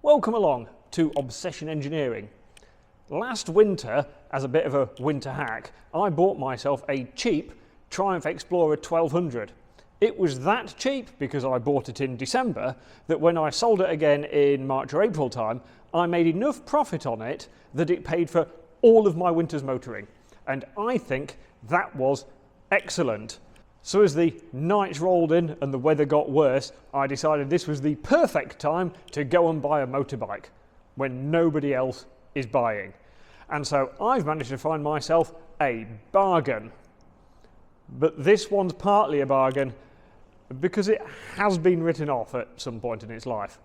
Welcome along to Obsession Engineering. Last winter, as a bit of a winter hack, I bought myself a cheap Triumph Explorer 1200. It was that cheap because I bought it in December that when I sold it again in March or April time, I made enough profit on it that it paid for all of my winter's motoring. And I think that was excellent. So as the nights rolled in and the weather got worse, I decided this was the perfect time to go and buy a motorbike when nobody else is buying. And so I've managed to find myself a bargain. But this one's partly a bargain because it has been written off at some point in its life.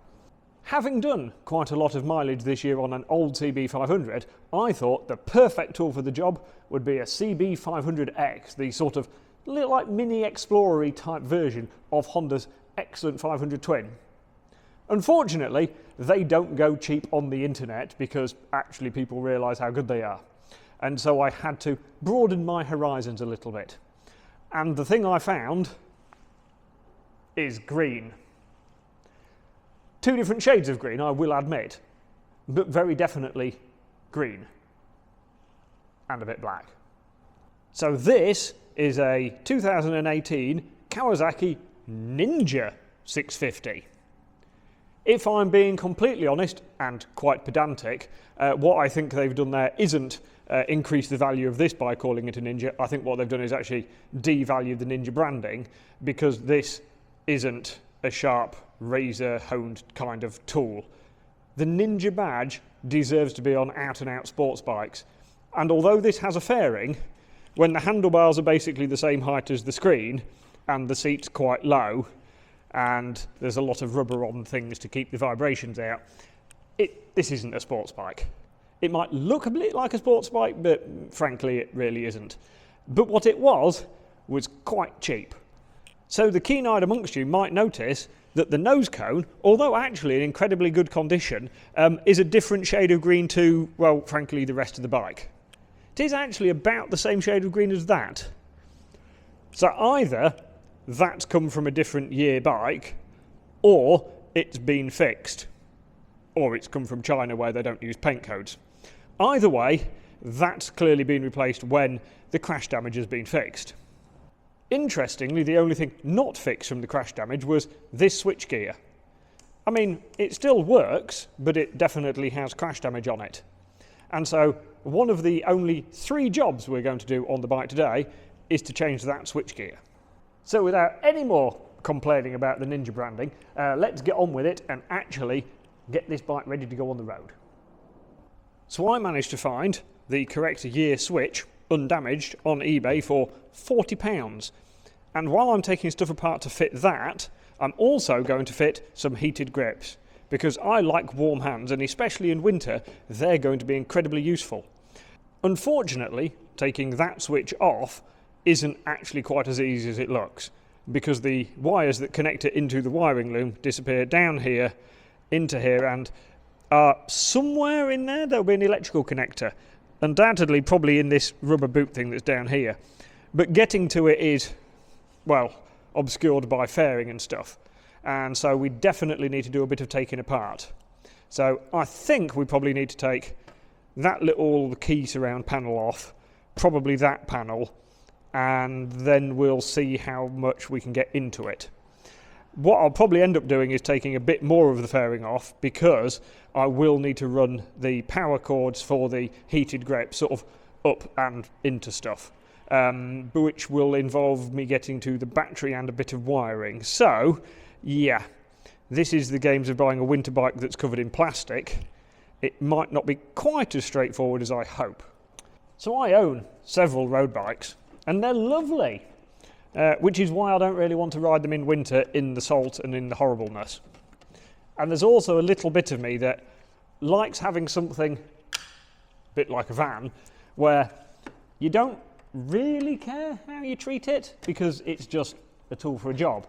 Having done quite a lot of mileage this year on an old CB500, I thought the perfect tool for the job would be a CB500X, the sort of little like mini Explorer-y type version of Honda's excellent 500 twin. Unfortunately, they don't go cheap on the internet because actually people realise how good they are. And so I had to broaden my horizons a little bit. And the thing I found is green. Two different shades of green, I will admit, but very definitely green. And a bit black. So this is a 2018 Kawasaki Ninja 650. If I'm being completely honest and quite pedantic, what I think they've done there isn't increase the value of this by calling it a Ninja. I think what they've done is actually devalue the Ninja branding, because this isn't a sharp, razor-honed kind of tool. The Ninja badge deserves to be on out-and-out sports bikes. And although this has a fairing, when the handlebars are basically the same height as the screen and the seat's quite low and there's a lot of rubber on things to keep the vibrations out, this isn't a sports bike. It might look a bit like a sports bike, but frankly it really isn't. But what it was quite cheap. So the keen-eyed amongst you might notice that the nose cone, although actually in incredibly good condition, is a different shade of green to, well, frankly, the rest of the bike. It is actually about the same shade of green as that. So either that's come from a different year bike, or it's been fixed, or it's come from China where they don't use paint codes. Either way, that's clearly been replaced when the crash damage has been fixed. Interestingly, the only thing not fixed from the crash damage was this switchgear. I mean, it still works, but it definitely has crash damage on it. And so one of the only 3 jobs we're going to do on the bike today is to change that switchgear. So without any more complaining about the Ninja branding, let's get on with it and actually get this bike ready to go on the road. So I managed to find the correct year switch, undamaged, on eBay for £40. And while I'm taking stuff apart to fit that, I'm also going to fit some heated grips, because I like warm hands, and especially in winter, they're going to be incredibly useful. Unfortunately, taking that switch off isn't actually quite as easy as it looks, because the wires that connect it into the wiring loom disappear down here, into here, and somewhere in there there'll be an electrical connector, undoubtedly probably in this rubber boot thing that's down here. But getting to it is, well, obscured by fairing and stuff. And so we definitely need to do a bit of taking apart. So I think we probably need to take that little key surround panel off, probably that panel, and then we'll see how much we can get into it. What I'll probably end up doing is taking a bit more of the fairing off, because I will need to run the power cords for the heated grip sort of up and into stuff, which will involve me getting to the battery and a bit of wiring. So yeah, this is the games of buying a winter bike that's covered in plastic. It might not be quite as straightforward as I hope. So I own several road bikes, and they're lovely, which is why I don't really want to ride them in winter in the salt and in the horribleness. And there's also a little bit of me that likes having something a bit like a van, where you don't really care how you treat it, because it's just a tool for a job.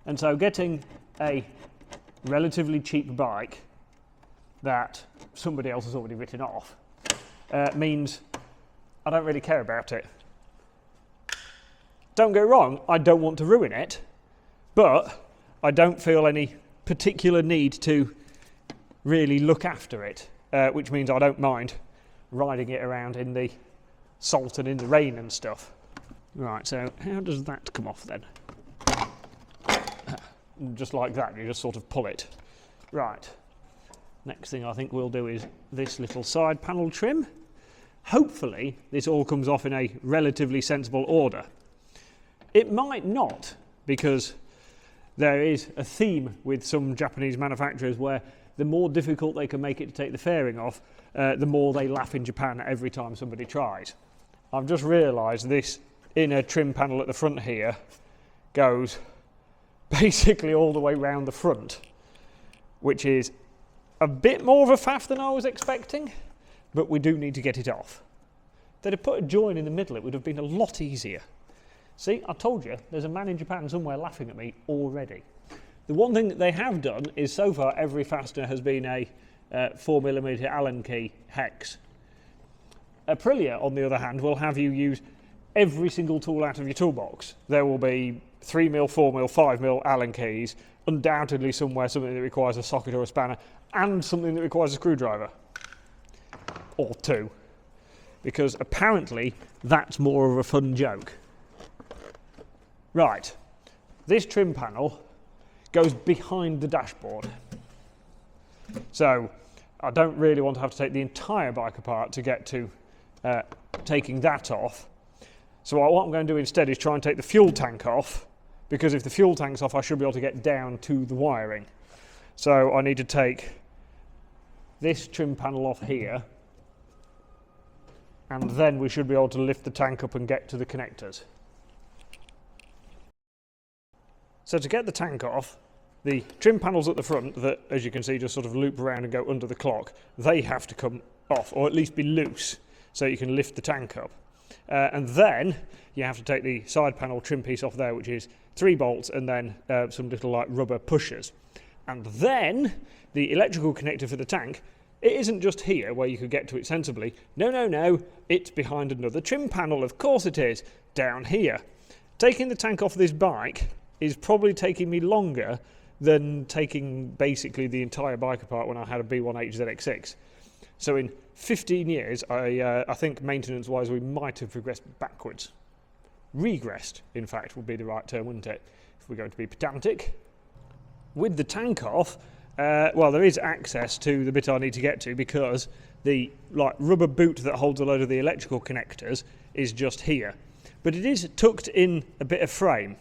And so getting a relatively cheap bike that somebody else has already written off means I don't really care about it. Don't get wrong, I don't want to ruin it, but I don't feel any particular need to really look after it, which means I don't mind riding it around in the salt and in the rain and stuff. Right, so how does that come off then? Just like that, you just sort of pull it. Right, next thing I think we'll do is this little side panel trim. Hopefully this all comes off in a relatively sensible order. It might not, because there is a theme with some Japanese manufacturers where the more difficult they can make it to take the fairing off, the more they laugh in Japan every time somebody tries. I've just realised this inner trim panel at the front here goes basically all the way round the front, which is a bit more of a faff than I was expecting, but we do need to get it off. If they'd have put a join in the middle, it would have been a lot easier. See, I told you, there's a man in Japan somewhere laughing at me already. The one thing that they have done is so far every fastener has been a 4mm Allen key hex. Aprilia, on the other hand, will have you use every single tool out of your toolbox. There will be 3mm, 4mm, 5mm Allen keys, undoubtedly somewhere something that requires a socket or a spanner, and something that requires a screwdriver. Or two. Because apparently that's more of a fun joke. Right, this trim panel goes behind the dashboard. So I don't really want to have to take the entire bike apart to get to taking that off. So what I'm going to do instead is try and take the fuel tank off, because if the fuel tank's off I should be able to get down to the wiring. So I need to take this trim panel off here, and then we should be able to lift the tank up and get to the connectors. So to get the tank off, the trim panels at the front that, as you can see, just sort of loop around and go under the clock, they have to come off, or at least be loose, so you can lift the tank up. And then you have to take the side panel trim piece off there, which is 3 bolts and then some little like rubber pushers. And then the electrical connector for the tank, it isn't just here where you could get to it sensibly. No, no, no, it's behind another trim panel, of course it is, down here. Taking the tank off this bike is probably taking me longer than taking basically the entire bike apart when I had a B1H ZX6. So in 15 years, I think maintenance-wise we might have progressed backwards. Regressed, in fact, would be the right term, wouldn't it, if we're going to be pedantic. With the tank off, well, there is access to the bit I need to get to, because the rubber boot that holds a load of the electrical connectors is just here. But it is tucked in a bit of frame,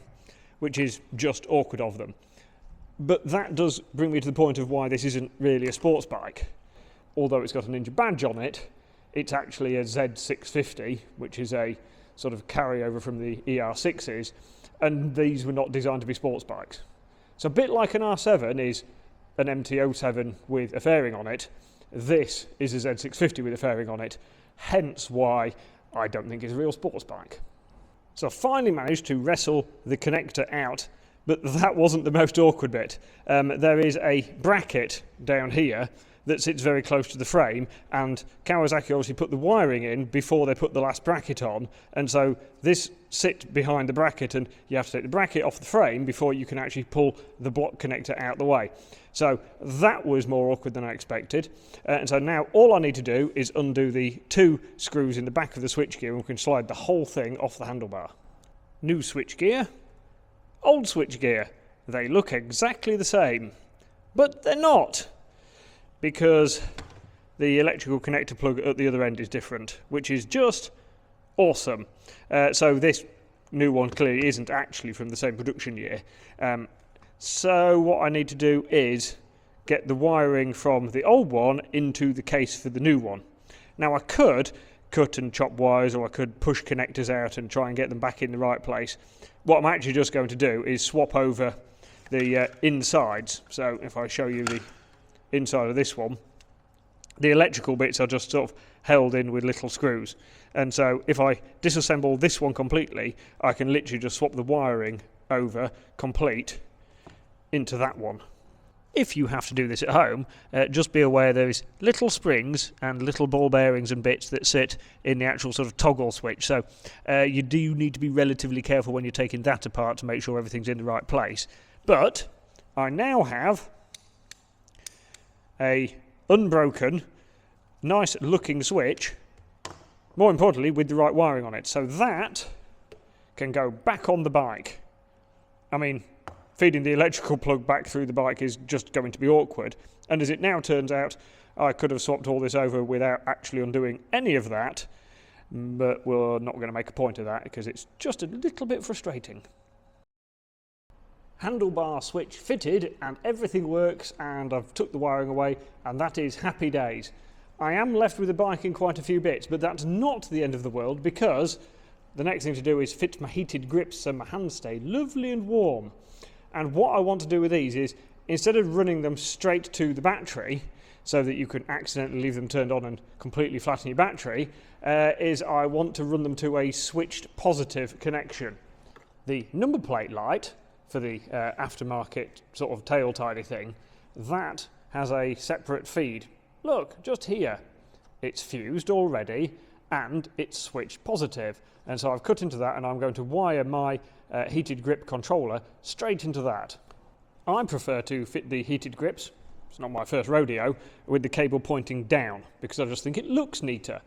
which is just awkward of them. But that does bring me to the point of why this isn't really a sports bike. Although it's got a Ninja badge on it, it's actually a Z650, which is a sort of carryover from the ER6s, and these were not designed to be sports bikes. So a bit like an R7 is an MT-07 with a fairing on it, this is a Z650 with a fairing on it, hence why I don't think it's a real sports bike. So I finally managed to wrestle the connector out, but that wasn't the most awkward bit. There is a bracket down here that sits very close to the frame, and Kawasaki obviously put the wiring in before they put the last bracket on, and so this sits behind the bracket, and you have to take the bracket off the frame before you can actually pull the block connector out the way. So that was more awkward than I expected, and so now all I need to do is undo the 2 screws in the back of the switchgear, and we can slide the whole thing off the handlebar. New switchgear, old switchgear. They look exactly the same, but they're not, because the electrical connector plug at the other end is different, which is just awesome. So this new one clearly isn't actually from the same production year. So what I need to do is get the wiring from the old one into the case for the new one. Now I could cut and chop wires, or I could push connectors out and try and get them back in the right place. What I'm actually just going to do is swap over the insides. So if I show you the inside of this one, the electrical bits are just sort of held in with little screws, and so if I disassemble this one completely, I can literally just swap the wiring over complete into that one. If you have to do this at home, just be aware there is little springs and little ball bearings and bits that sit in the actual sort of toggle switch, so you do need to be relatively careful when you're taking that apart to make sure everything's in the right place. But I now have a unbroken, nice looking switch, more importantly with the right wiring on it. So that can go back on the bike. I mean, feeding the electrical plug back through the bike is just going to be awkward. And as it now turns out, I could have swapped all this over without actually undoing any of that, but we're not going to make a point of that because it's just a little bit frustrating. Handlebar switch fitted and everything works, and I've took the wiring away, and that is happy days. I am left with the bike in quite a few bits, but that's not the end of the world, because the next thing to do is fit my heated grips so my hands stay lovely and warm. And what I want to do with these is, instead of running them straight to the battery so that you can accidentally leave them turned on and completely flatten your battery, is I want to run them to a switched positive connection. The number plate light for the aftermarket sort of tail tidy thing, that has a separate feed. Look, just here. It's fused already and it's switched positive. And so I've cut into that, and I'm going to wire my heated grip controller straight into that. I prefer to fit the heated grips, it's not my first rodeo, with the cable pointing down, because I just think it looks neater.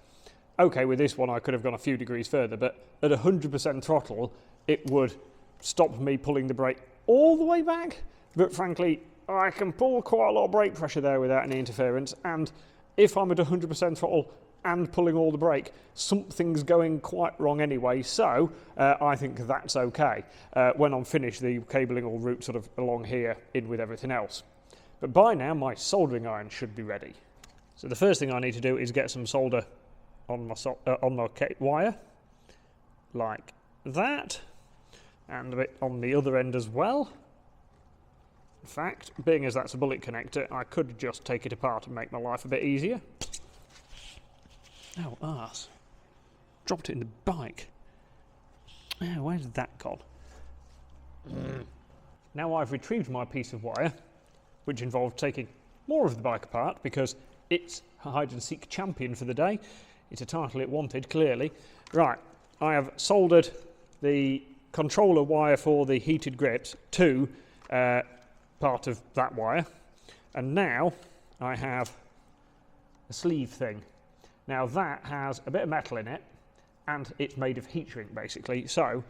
Okay, with this one I could have gone a few degrees further, but at 100% throttle it would stop me pulling the brake all the way back. But frankly, I can pull quite a lot of brake pressure there without any interference, and if I'm at 100% throttle and pulling all the brake, something's going quite wrong anyway, so I think that's okay. When I'm finished, the cabling will route sort of along here in with everything else. But by now my soldering iron should be ready. So the first thing I need to do is get some solder on my wire, like that, and a bit on the other end as well. In fact, being as that's a bullet connector, I could just take it apart and make my life a bit easier. Oh, arse. Dropped it in the bike. Oh, where's that gone? Now I've retrieved my piece of wire, which involved taking more of the bike apart because it's a hide-and-seek champion for the day. It's a title it wanted, clearly. Right, I have soldered the controller wire for the heated grips to part of that wire, and now I have a sleeve thing. Now that has a bit of metal in it, and it's made of heat shrink basically. So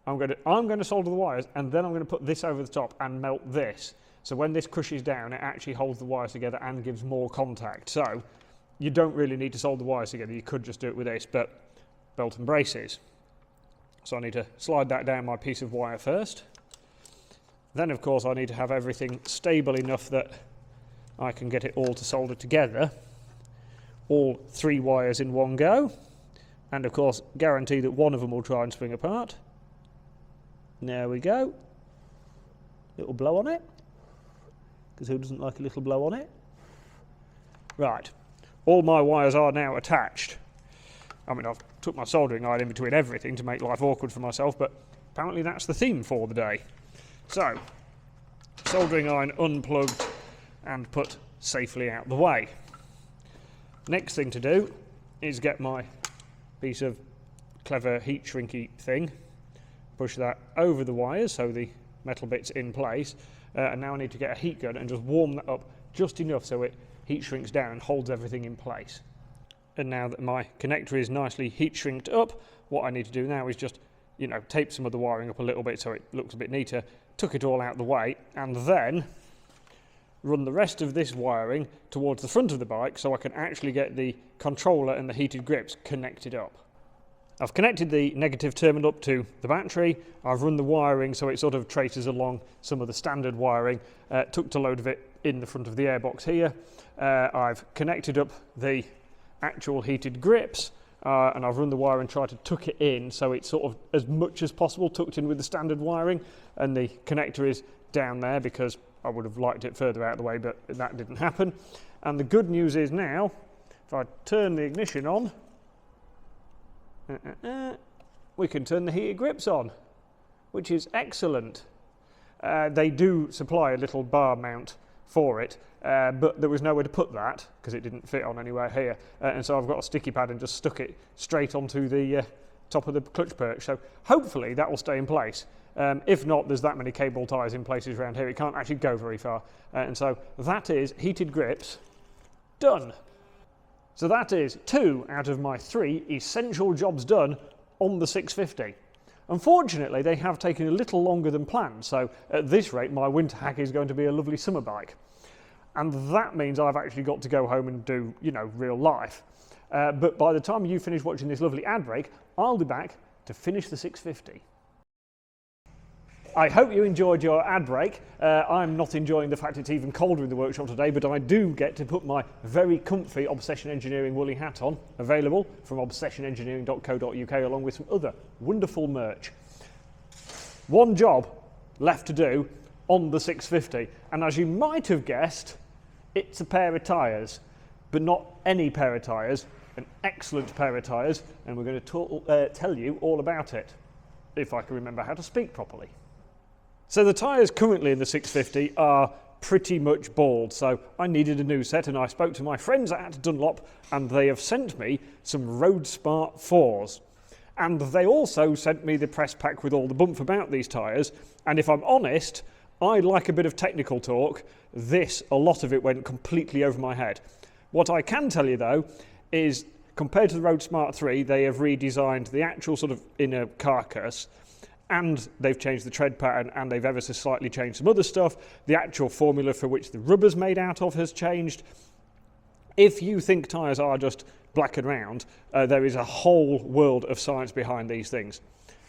I'm going to solder the wires, and then I'm going to put this over the top and melt this. So when this crushes down, it actually holds the wires together and gives more contact. So you don't really need to solder the wires together. You could just do it with this, but belt and braces. So I need to slide that down my piece of wire first. Then of course I need to have everything stable enough that I can get it all to solder together. All 3 wires in one go. And of course guarantee that one of them will try and swing apart. There we go. Little blow on it. Because who doesn't like a little blow on it? Right. All my wires are now attached. I mean, I've took my soldering iron in between everything to make life awkward for myself, but apparently that's the theme for the day. So, soldering iron unplugged and put safely out the way. Next thing to do is get my piece of clever heat shrinky thing, push that over the wires so the metal bit's in place, and now I need to get a heat gun and just warm that up just enough so it heat shrinks down and holds everything in place. And now that my connector is nicely heat shrinked up, what I need to do now is just, tape some of the wiring up a little bit so it looks a bit neater, tuck it all out the way, and then run the rest of this wiring towards the front of the bike so I can actually get the controller and the heated grips connected up. I've connected the negative terminal up to the battery. I've run the wiring so it sort of traces along some of the standard wiring, tucked a load of it in the front of the airbox here. I've connected up the actual heated grips, and I've run the wire and tried to tuck it in so it's sort of as much as possible tucked in with the standard wiring, and the connector is down there because I would have liked it further out of the way, but that didn't happen. And the good news is now, if I turn the ignition on, we can turn the heated grips on, which is excellent. They do supply a little bar mount for it, but there was nowhere to put that because it didn't fit on anywhere here, and so I've got a sticky pad and just stuck it straight onto the top of the clutch perch, so hopefully that will stay in place. If not, there's that many cable tyres in places around here, it can't actually go very far. And so that is heated grips done. So that is 2 out of my 3 essential jobs done on the 650. Unfortunately, they have taken a little longer than planned, so at this rate my winter hack is going to be a lovely summer bike. And that means I've actually got to go home and do, you know, real life. But by the time you finish watching this lovely ad break, I'll be back to finish the 650. I hope you enjoyed your ad break. I'm not enjoying the fact it's even colder in the workshop today, but I do get to put my very comfy Obsession Engineering woolly hat on, available from obsessionengineering.co.uk, along with some other wonderful merch. One job left to do on the 650, and as you might have guessed, it's a pair of tyres, but not any pair of tyres, an excellent pair of tyres, and we're going to tell you all about it, if I can remember how to speak properly. So the tyres currently in the 650 are pretty much bald, so I needed a new set, and I spoke to my friends at Dunlop and they have sent me some Road Smart 4s. And they also sent me the press pack with all the bump about these tyres, and if I'm honest, I like a bit of technical talk. A lot of it went completely over my head. What I can tell you though is, compared to the Road Smart 3, they have redesigned the actual sort of inner carcass, and they've changed the tread pattern, and they've ever so slightly changed some other stuff. The actual formula for which the rubber's made out of has changed. If you think tyres are just black and round, there is a whole world of science behind these things.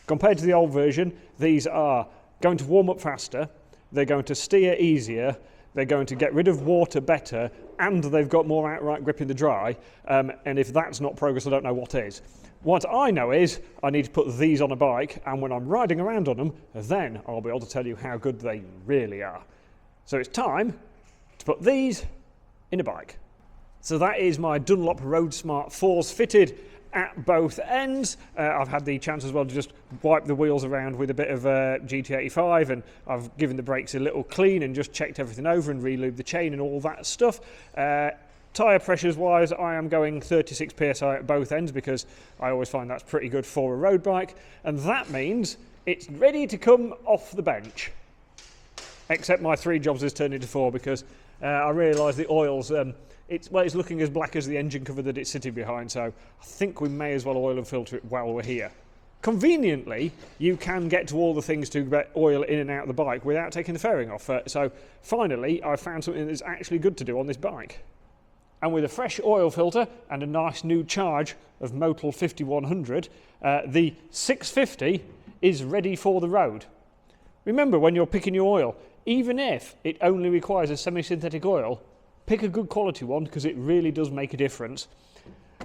Compared to the old version, these are going to warm up faster, they're going to steer easier, they're going to get rid of water better, and they've got more outright grip in the dry, and if that's not progress, I don't know what is. What I know is I need to put these on a bike, and when I'm riding around on them, then I'll be able to tell you how good they really are. So it's time to put these in a bike. So that is my Dunlop Road Smart 4s fitted at both ends. I've had the chance as well to just wipe the wheels around with a bit of GT85, and I've given the brakes a little clean and just checked everything over and re-lubed the chain and all that stuff. Tyre pressures wise, I am going 36 psi at both ends because I always find that's pretty good for a road bike, and that means it's ready to come off the bench. Except my 3 jobs has turned into 4 because I realise the oil's it's looking as black as the engine cover that it's sitting behind, so I think we may as well oil and filter it while we're here. Conveniently, you can get to all the things to get oil in and out of the bike without taking the fairing off. So finally, I found something that's actually good to do on this bike. And with a fresh oil filter and a nice new charge of Motul 5100, the 650 is ready for the road. Remember, when you're picking your oil, even if it only requires a semi-synthetic oil, pick a good quality one because it really does make a difference.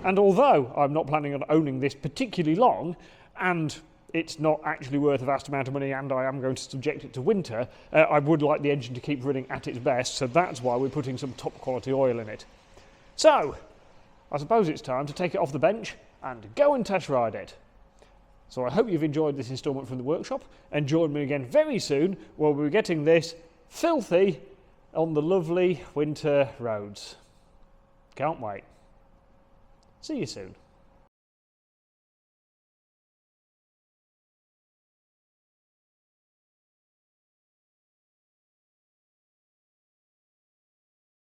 And although I'm not planning on owning this particularly long, and it's not actually worth a vast amount of money, and I am going to subject it to winter, I would like the engine to keep running at its best, so that's why we're putting some top quality oil in it. So, I suppose it's time to take it off the bench and go and test ride it. So I hope you've enjoyed this instalment from the workshop, and join me again very soon where we'll be getting this filthy on the lovely winter roads. Can't wait. See you soon.